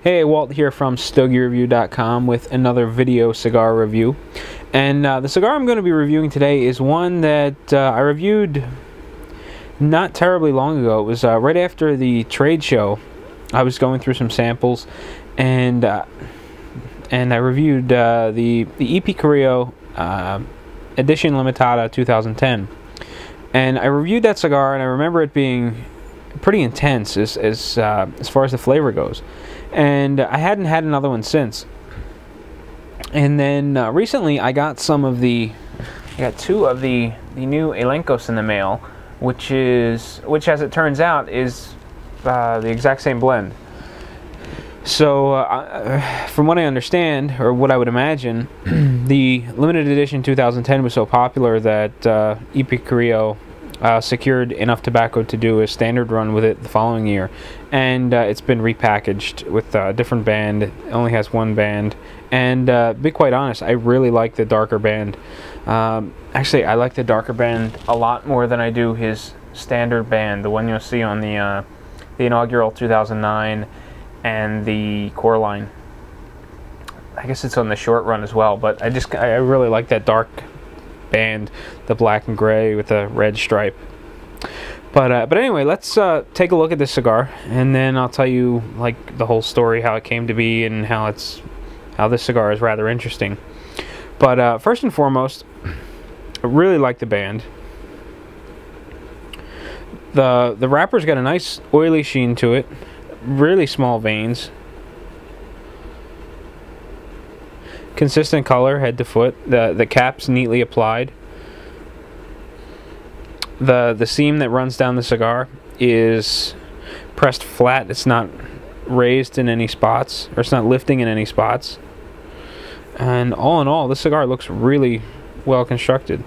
Hey, Walt here from StogieReview.com with another video cigar review. And the cigar I'm going to be reviewing today is one that I reviewed not terribly long ago. It was right after the trade show. I was going through some samples, and I reviewed the EP Carrillo Edition Limitada 2010. And I reviewed that cigar, and I remember it being pretty intense as far as the flavor goes. And I hadn't had another one since. And then recently I got two of the new Elencos in the mail, which as it turns out is the exact same blend. So from what I understand, or what I would imagine, the limited edition 2010 was so popular that EP Carrillo secured enough tobacco to do a standard run with it the following year, and it's been repackaged with a different band. It only has one band, and to be quite honest, I really like the darker band. Actually, I like the darker band a lot more than I do his standard band, the one you'll see on the inaugural 2009 and the core line. I guess it's on the short run as well, but I really like that dark band, the black and gray with a red stripe. But anyway, let's take a look at this cigar, and then I'll tell you like the whole story, how it came to be, and how this cigar is rather interesting. But first and foremost, I really like the band. The wrapper's got a nice oily sheen to it, really small veins, consistent color head to foot. The cap's neatly applied. The seam that runs down the cigar is pressed flat. It's not raised in any spots, or it's not lifting in any spots. And all in all, this cigar looks really well constructed.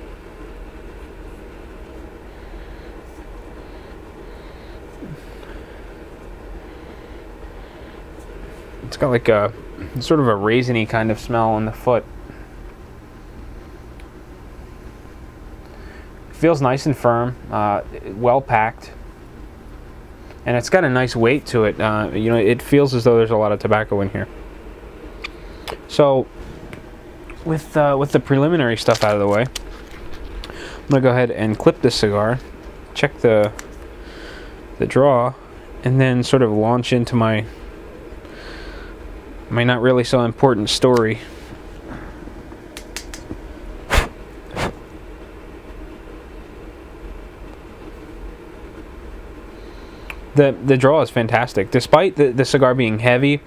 It's got like a sort of a raisiny kind of smell on the foot. It feels nice and firm, well packed, and it's got a nice weight to it. You know, it feels as though there's a lot of tobacco in here. So, with the preliminary stuff out of the way, I'm gonna go ahead and clip this cigar, check the draw, and then sort of launch into my not really so important story. The draw is fantastic. Despite the cigar being heavy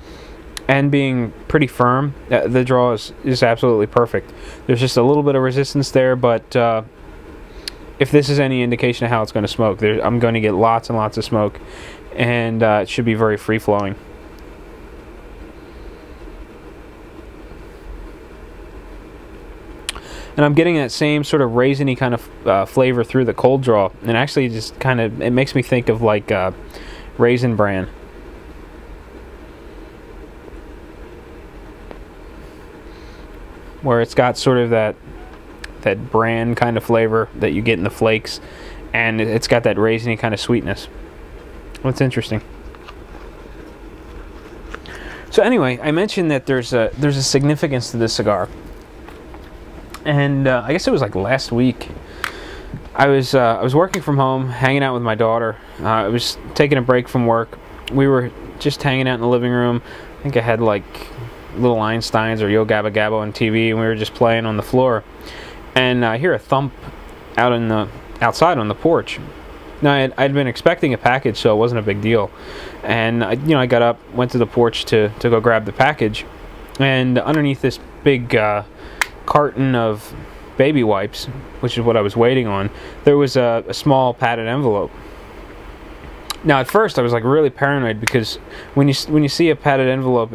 and being pretty firm, the draw is absolutely perfect. There's just a little bit of resistance there, but if this is any indication of how it's going to smoke, I'm going to get lots and lots of smoke, and it should be very free-flowing. And I'm getting that same sort of raisiny kind of flavor through the cold draw, and actually just kind of, it makes me think of like Raisin Bran. Where it's got sort of that bran kind of flavor that you get in the flakes, and it's got that raisiny kind of sweetness. What's interesting. So anyway, I mentioned that there's a significance to this cigar. And I guess it was like last week. I was working from home, hanging out with my daughter. I was taking a break from work. We were just hanging out in the living room. I think I had like Little Einsteins or Yo Gabba Gabba on TV, and we were just playing on the floor. And I hear a thump outside on the porch. Now I'd been expecting a package, so it wasn't a big deal. And I got up, went to the porch to go grab the package, and underneath this big carton of baby wipes, which is what I was waiting on, there was a small padded envelope. Now at first I was like really paranoid, because when you see a padded envelope,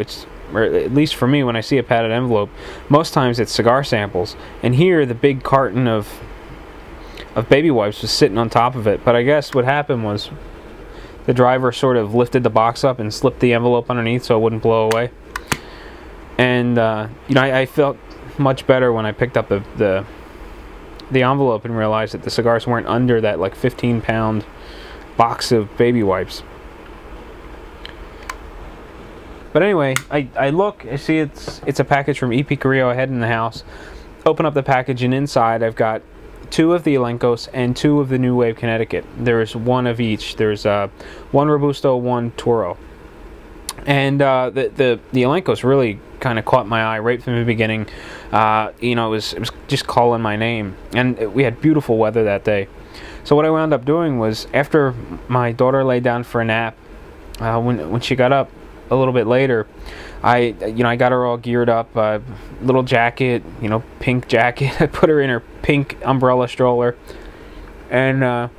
or at least for me, when I see a padded envelope, most times it's cigar samples, and here the big carton of baby wipes was sitting on top of it. But I guess what happened was the driver sort of lifted the box up and slipped the envelope underneath so it wouldn't blow away. And I felt much better when I picked up the envelope and realized that the cigars weren't under that like 15-pound box of baby wipes. But anyway, I look, I see it's a package from EP Carrillo. I head in the house, open up the package, and inside I've got 2 of the Elencos and 2 of the New Wave Connecticut. There's 1 of each. There's 1 Robusto, 1 Toro. And the Elencos really kind of caught my eye right from the beginning. You know, it was just calling my name, and we had beautiful weather that day. So what I wound up doing was, after my daughter laid down for a nap, when she got up a little bit later, I got her all geared up, little jacket, you know, pink jacket. I put her in her pink umbrella stroller, and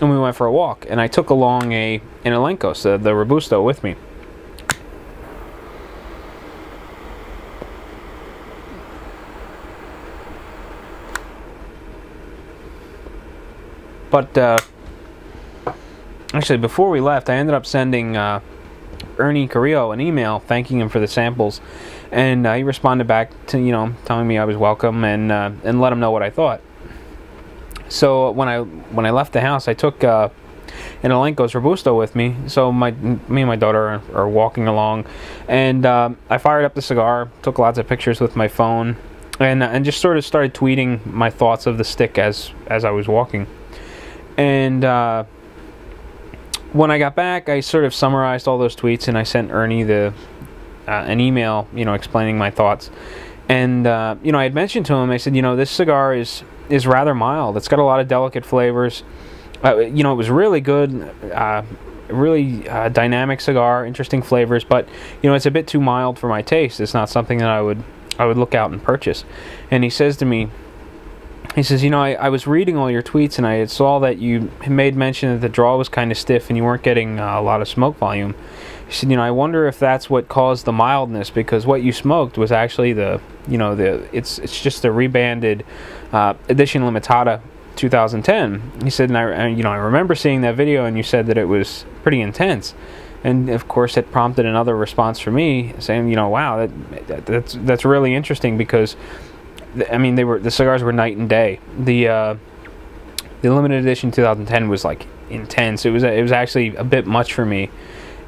we went for a walk, and I took along an Elencos, the Robusto, with me. But actually, before we left, I ended up sending Ernie Carrillo an email thanking him for the samples, and he responded back to, you know, telling me I was welcome, and let him know what I thought. So when I left the house, I took an Elencos Robusto with me. So me and my daughter are walking along, and I fired up the cigar, took lots of pictures with my phone, and just sort of started tweeting my thoughts of the stick as I was walking. And when I got back, I sort of summarized all those tweets, and I sent Ernie an email, you know, explaining my thoughts. And you know, I had mentioned to him, I said, you know, this cigar is rather mild. It's got a lot of delicate flavors. You know, it was really good, really dynamic cigar, interesting flavors. But you know, it's a bit too mild for my taste. It's not something that I would look out and purchase. And he says to me, he says, you know, I was reading all your tweets, and I saw that you made mention that the draw was kind of stiff and you weren't getting a lot of smoke volume. He said, you know, I wonder if that's what caused the mildness, because what you smoked was actually it's just the rebanded edition limitada 2010. He said, and I remember seeing that video, and you said that it was pretty intense. And of course, it prompted another response from me saying, you know, wow, that's really interesting, because I mean, the cigars were night and day. The limited edition 2010 was like intense. It was actually a bit much for me.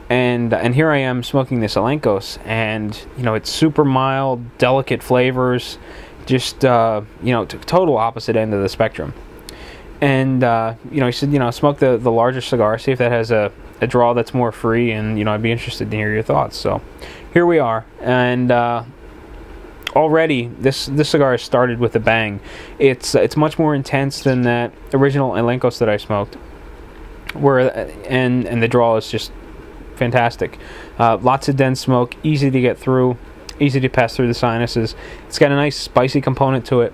And here I am smoking this Elencos, and you know, it's super mild, delicate flavors, just you know, total opposite end of the spectrum. And you know, he said, you know, smoke the larger cigar, see if that has a draw that's more free, and you know, I'd be interested to hear your thoughts. So here we are, and already this cigar has started with a bang. It's much more intense than that original Elencos that I smoked, and the draw is just fantastic. Lots of dense smoke, easy to get through, easy to pass through the sinuses. It's got a nice spicy component to it.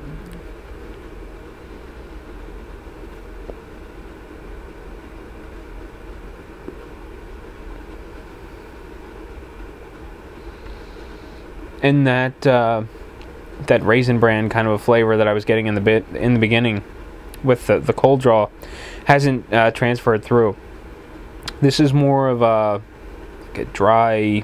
And that raisin bran kind of a flavor that I was getting in the beginning with the cold draw hasn't transferred through. This is more of a dry,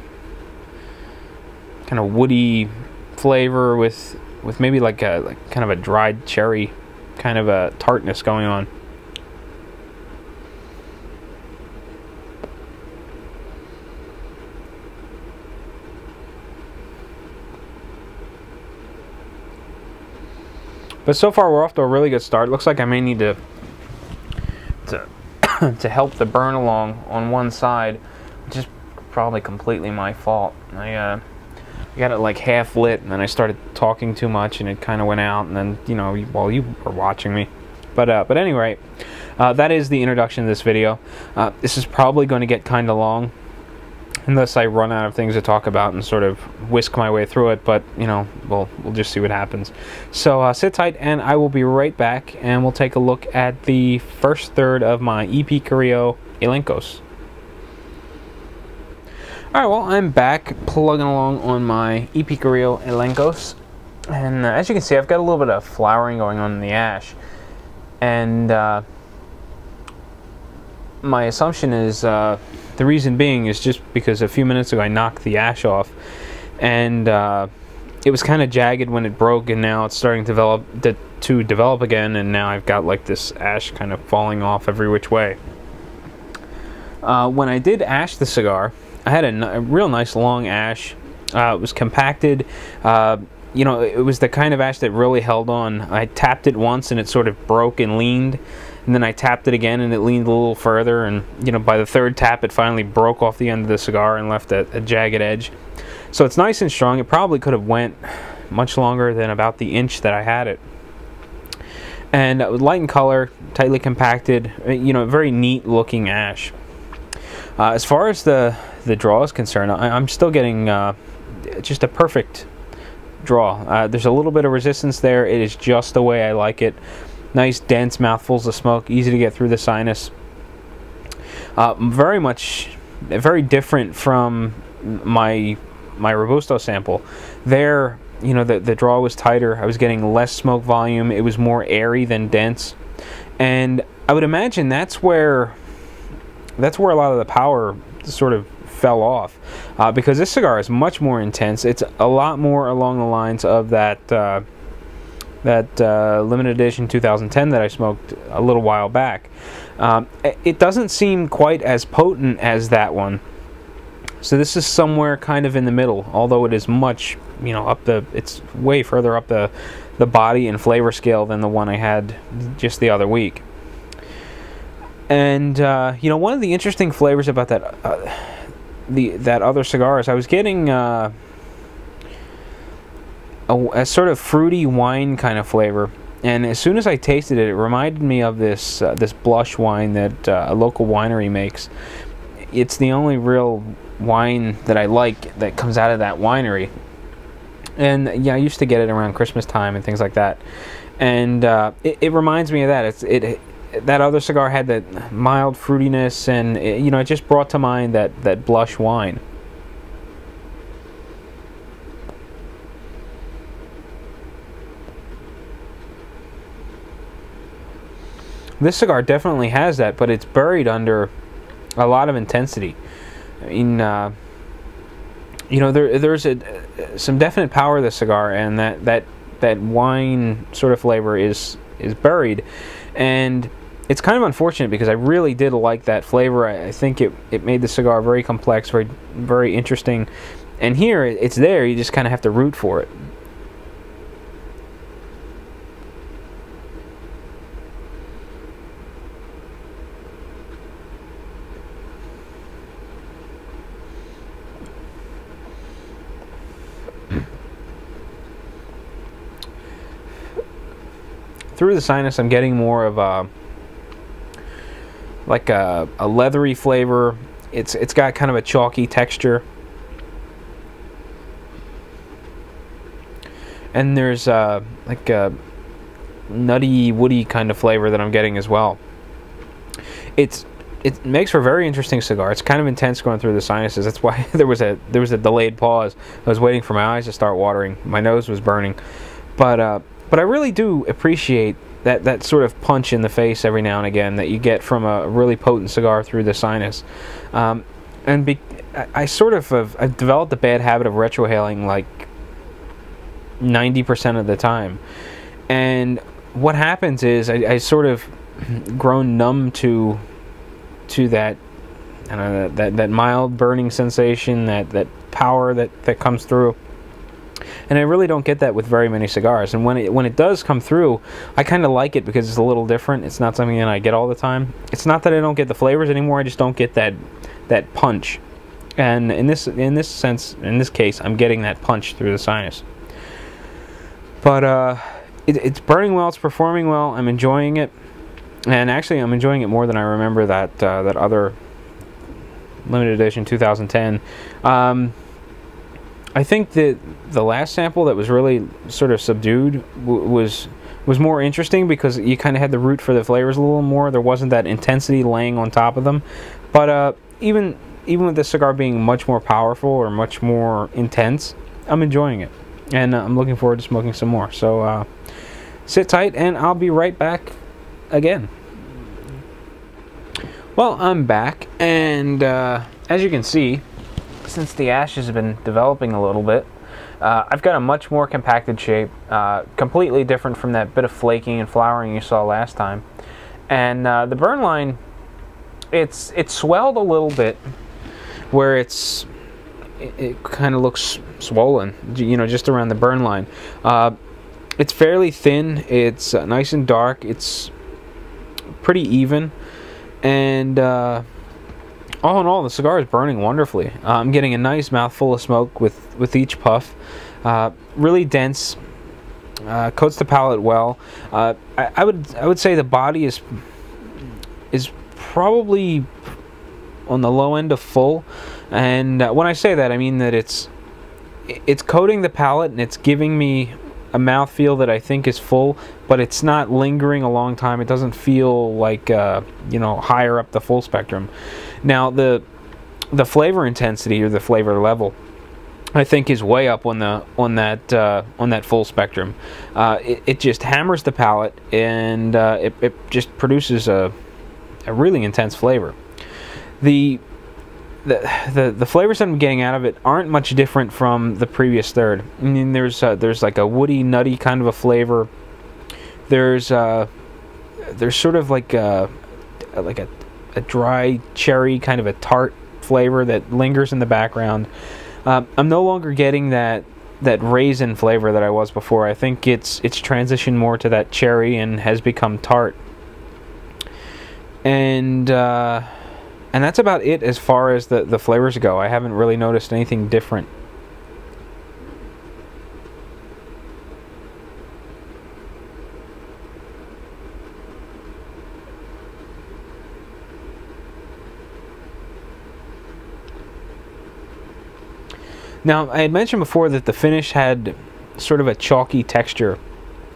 kind of woody flavor with maybe like kind of a dried cherry kind of a tartness going on. But so far, we're off to a really good start. Looks like I may need to help the burn along on one side, which is probably completely my fault. I got it like half lit, and then I started talking too much, and it kind of went out. And then, you know, while you were watching me. But anyway, that is the introduction to this video. This is probably going to get kind of long, unless I run out of things to talk about and sort of whisk my way through it. But, you know, we'll just see what happens. So sit tight, and I will be right back, and we'll take a look at the first third of my EP Carrillo Elencos. Alright, well, I'm back plugging along on my EP Carrillo Elencos. And as you can see, I've got a little bit of flowering going on in the ash. And my assumption is the reason being is just because a few minutes ago I knocked the ash off, and it was kind of jagged when it broke, and now it's starting to develop again, and now I've got like this ash kind of falling off every which way. When I did ash the cigar, I had a real nice long ash. It was compacted. You know, it was the kind of ash that really held on. I tapped it once and it sort of broke and leaned, and then I tapped it again and it leaned a little further, and you know, by the third tap it finally broke off the end of the cigar and left a jagged edge. So it's nice and strong. It probably could have went much longer than about the inch that I had it. And it was light in color, tightly compacted, you know, very neat looking ash. As far as the draw is concerned, I'm still getting just a perfect draw. There's a little bit of resistance there. It is just the way I like it. Nice, dense mouthfuls of smoke, easy to get through the sinus. Very different from my Robusto sample. There, you know, the draw was tighter. I was getting less smoke volume. It was more airy than dense, and I would imagine that's where a lot of the power sort of fell off, because this cigar is much more intense. It's a lot more along the lines of that limited edition 2010 that I smoked a little while back. It doesn't seem quite as potent as that one. So this is somewhere kind of in the middle, although it is much, you know, it's way further up the body and flavor scale than the one I had just the other week. And you know, one of the interesting flavors about that other cigar is I was getting a sort of fruity wine kind of flavor, and as soon as I tasted it, it reminded me of this blush wine that a local winery makes. It's the only real wine that I like that comes out of that winery, and yeah, I used to get it around Christmas time and things like that, and it reminds me of that. That other cigar had that mild fruitiness, and you know, it just brought to mind that blush wine. This cigar definitely has that, but it's buried under a lot of intensity. I mean, you know, there's some definite power to the cigar, and that wine sort of flavor is buried, and it's kind of unfortunate because I really did like that flavor. I think it made the cigar very complex, very interesting, and here it's there. You just kind of have to root for it. Through the sinus, I'm getting more of a leathery flavor. It's got kind of a chalky texture, and there's like a nutty, woody kind of flavor that I'm getting as well. It makes for a very interesting cigar. It's kind of intense going through the sinuses. That's why there was a delayed pause. I was waiting for my eyes to start watering. My nose was burning, but I really do appreciate that sort of punch in the face every now and again that you get from a really potent cigar through the sinus. I've developed a bad habit of retrohaling like 90% of the time, and what happens is I sort of grown numb to that, I don't know, that mild burning sensation, that power that comes through. And I really don't get that with very many cigars. And when it does come through, I kind of like it because it's a little different. It's not something that I get all the time. It's not that I don't get the flavors anymore. I just don't get that punch. And in this case, I'm getting that punch through the sinus. But it's burning well. It's performing well. I'm enjoying it. And actually, I'm enjoying it more than I remember that other limited edition 2010. I think that the last sample that was really sort of subdued was more interesting because you kind of had to root for the flavors a little more. There wasn't that intensity laying on top of them. But even with this cigar being much more powerful or much more intense, I'm enjoying it. And I'm looking forward to smoking some more. So sit tight and I'll be right back again. Well, I'm back, and as you can see, since the ash has been developing a little bit, I've got a much more compacted shape, completely different from that bit of flaking and flowering you saw last time. And the burn line, it's swelled a little bit, where it kind of looks swollen, just around the burn line. It's fairly thin. It's nice and dark. It's pretty even, and all in all, the cigar is burning wonderfully. I'm getting a nice mouthful of smoke with each puff. Really dense, coats the palate well. I would say the body is probably on the low end of full, and when I say that, I mean that it's coating the palate and it's giving me a mouthfeel that I think is full, but it's not lingering a long time. It doesn't feel like higher up the full spectrum. Now the flavor intensity, or the flavor level, I think is way up on that full spectrum. It just hammers the palate, and it just produces a really intense flavor. The flavors that I'm getting out of it aren't much different from the previous third. I mean, there's like a woody, nutty kind of a flavor. There's sort of like a dry cherry, kind of a tart flavor that lingers in the background. I'm no longer getting that raisin flavor that I was before. I think it's transitioned more to that cherry and has become tart. And that's about it as far as the flavors go. I haven't really noticed anything different. Now, I had mentioned before that the finish had sort of a chalky texture,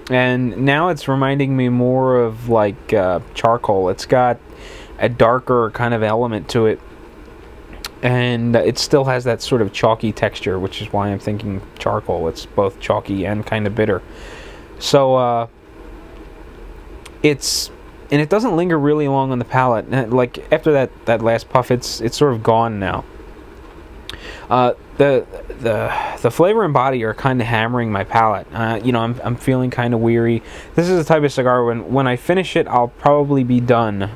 and now it's reminding me more of like charcoal. It's got a darker kind of element to it, and it still has that sort of chalky texture, which is why I'm thinking charcoal. It's both chalky and kind of bitter. So it doesn't linger really long on the palate. Like after that last puff, it's sort of gone now. The flavor and body are kind of hammering my palate. I'm feeling kind of weary. This is the type of cigar when I finish it, I'll probably be done.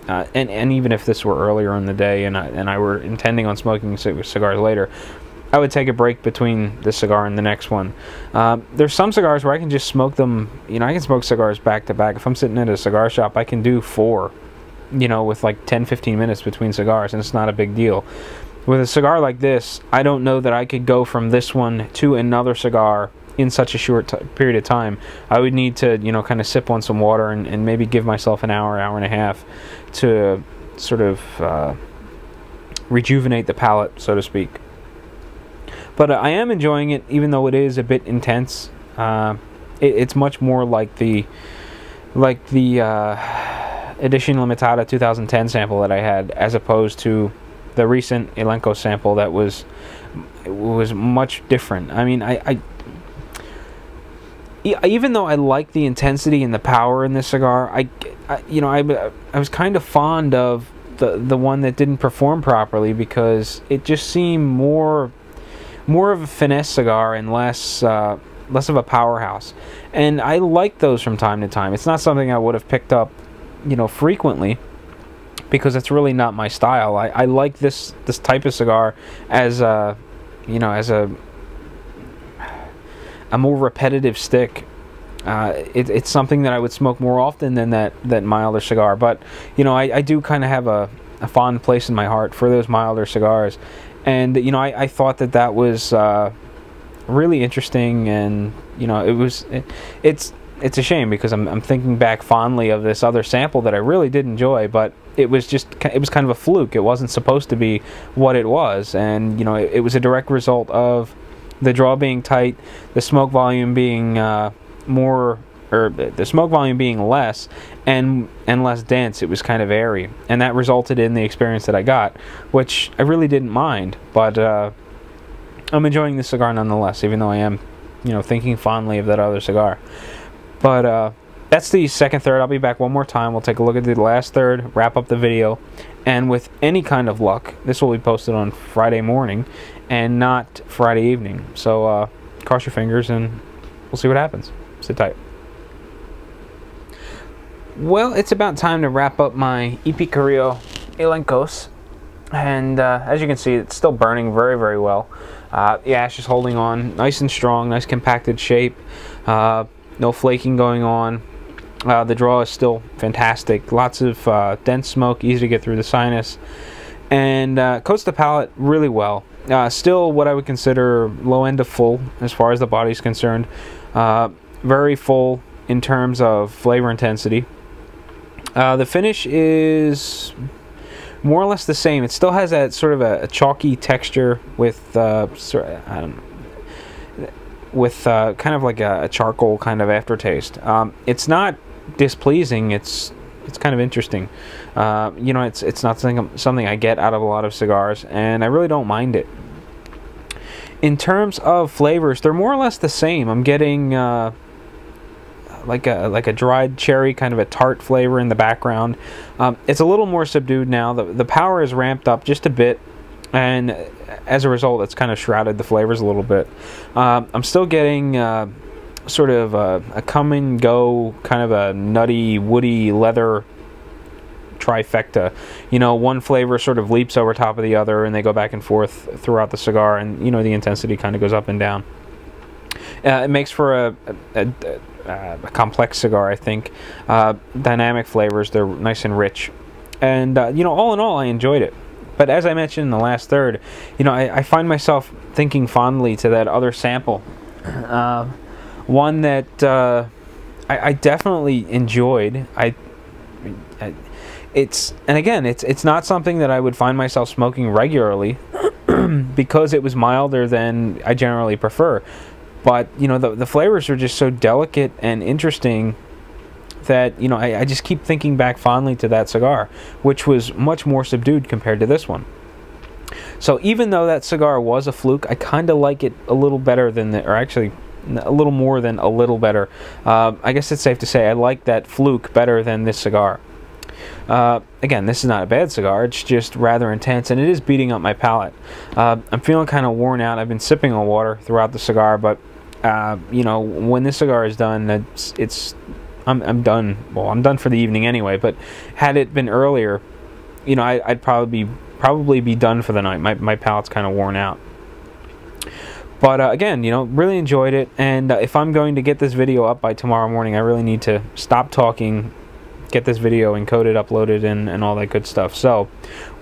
And even if this were earlier in the day and I were intending on smoking cigars later, I would take a break between this cigar and the next one. There's some cigars where I can just smoke them. I can smoke cigars back to back. If I'm sitting at a cigar shop, I can do 4, with like 10-15 minutes between cigars, and it's not a big deal. With a cigar like this, I don't know that I could go from this one to another cigar in such a short period of time. I would need to, kind of sip on some water and maybe give myself an hour and a half to sort of rejuvenate the palate, so to speak. But I am enjoying it, even though it is a bit intense. It's much more like the Edition Limitada 2010 sample that I had, as opposed to the recent Elencos sample that was much different. I mean, even though I like the intensity and the power in this cigar, I was kind of fond of the one that didn't perform properly, because it just seemed more of a finesse cigar and less of a powerhouse. And I like those from time to time. It's not something I would have picked up, frequently, because it's really not my style. I like this type of cigar as a more repetitive stick. It's something that I would smoke more often than that milder cigar. But I do kind of have a fond place in my heart for those milder cigars, and I thought that was really interesting, and it's a shame, because I'm thinking back fondly of this other sample that I really did enjoy, but it was kind of a fluke. It wasn't supposed to be what it was, and it was a direct result of the draw being tight, the smoke volume being the smoke volume being less and less dense. It was kind of airy, and that resulted in the experience that I got, which I really didn't mind. But I'm enjoying this cigar nonetheless, even though I am thinking fondly of that other cigar. But that's the second third. I'll be back one more time. We'll take a look at the last third, wrap up the video, and with any kind of luck, this will be posted on Friday morning and not Friday evening. So cross your fingers and we'll see what happens. Sit tight. Well, it's about time to wrap up my Carrillo Elencos, and as you can see, it's still burning very, very well. The ash is holding on nice and strong, nice compacted shape, no flaking going on. The draw is still fantastic, lots of dense smoke, easy to get through the sinus, and coats the palate really well. Still what I would consider low end of full as far as the body is concerned. Very full in terms of flavor intensity. The finish is more or less the same. It still has that sort of a chalky texture with kind of like a charcoal kind of aftertaste. It's not displeasing. It's kind of interesting. You know, it's not something I get out of a lot of cigars, and I really don't mind it. In terms of flavors, they're more or less the same. I'm getting like a dried cherry, kind of a tart flavor in the background. It's a little more subdued now. The power is ramped up just a bit, and as a result, it's kind of shrouded the flavors a little bit. I'm still getting sort of a come and go, kind of a nutty, woody leather trifecta. You know, one flavor sort of leaps over top of the other, and they go back and forth throughout the cigar, and you know, the intensity kind of goes up and down. It makes for a complex cigar, I think. Dynamic flavors, they're nice and rich, and you know, all in all, I enjoyed it. But as I mentioned in the last third, you know, I find myself thinking fondly to that other sample, one that I definitely enjoyed. And again, it's not something that I would find myself smoking regularly because it was milder than I generally prefer. But, you know, the flavors are just so delicate and interesting that, you know, I just keep thinking back fondly to that cigar, which was much more subdued compared to this one. So even though that cigar was a fluke, I kind of like it a little better than or actually a little more than a little better. I guess it's safe to say I like that fluke better than this cigar. Again, this is not a bad cigar, it's just rather intense, and it is beating up my palate. I'm feeling kind of worn out. I've been sipping on water throughout the cigar, but you know, when this cigar is done, I'm done. Well, I'm done for the evening anyway, but had it been earlier, you know, I'd probably be done for the night. My palate's kind of worn out. But again, you know, really enjoyed it, and if I'm going to get this video up by tomorrow morning, I really need to stop talking, get this video encoded, uploaded, and all that good stuff. So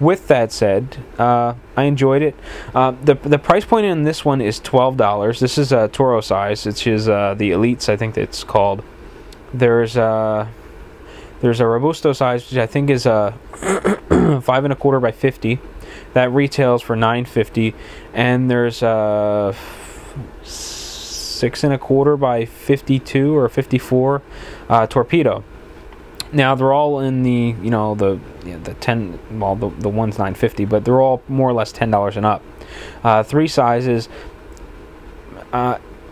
with that said, I enjoyed it. The price point in this one is $12. This is a Toro size, which is the Elites, I think it's called. There's a Robusto size, which I think is a 5 1/4 by 50. That retails for $9.50, and there's a 6 1/4 by 52 or 54 Torpedo. Now they're all in the, you know, the 10, well, the one's $9.50, but they're all more or less $10 and up. 3 sizes.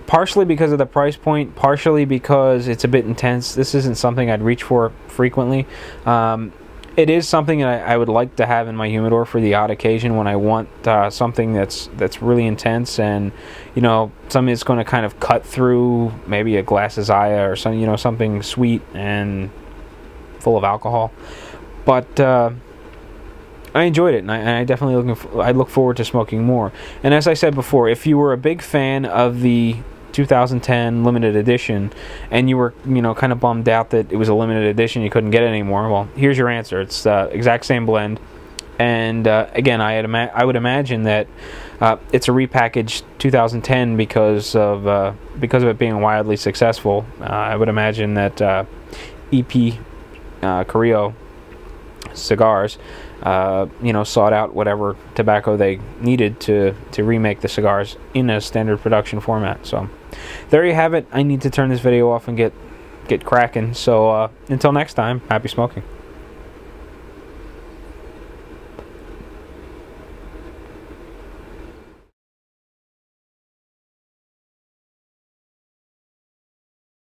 Partially because of the price point, partially because it's a bit intense. This isn't something I'd reach for frequently. It is something that I would like to have in my humidor for the odd occasion when I want something that's really intense, and you know, something that's going to kind of cut through maybe a glass of Zaya or something, you know, something sweet and full of alcohol. But I enjoyed it, and I definitely I look forward to smoking more. And as I said before, if you were a big fan of the 2010 limited edition, and you were, you know, kind of bummed out that it was a limited edition, you couldn't get it anymore, well, here's your answer. It's the exact same blend, and again, I would imagine that it's a repackaged 2010 because of it being wildly successful. I would imagine that Carrillo cigars, you know, sought out whatever tobacco they needed to remake the cigars in a standard production format. So there you have it. I need to turn this video off and get cracking. So until next time, happy smoking.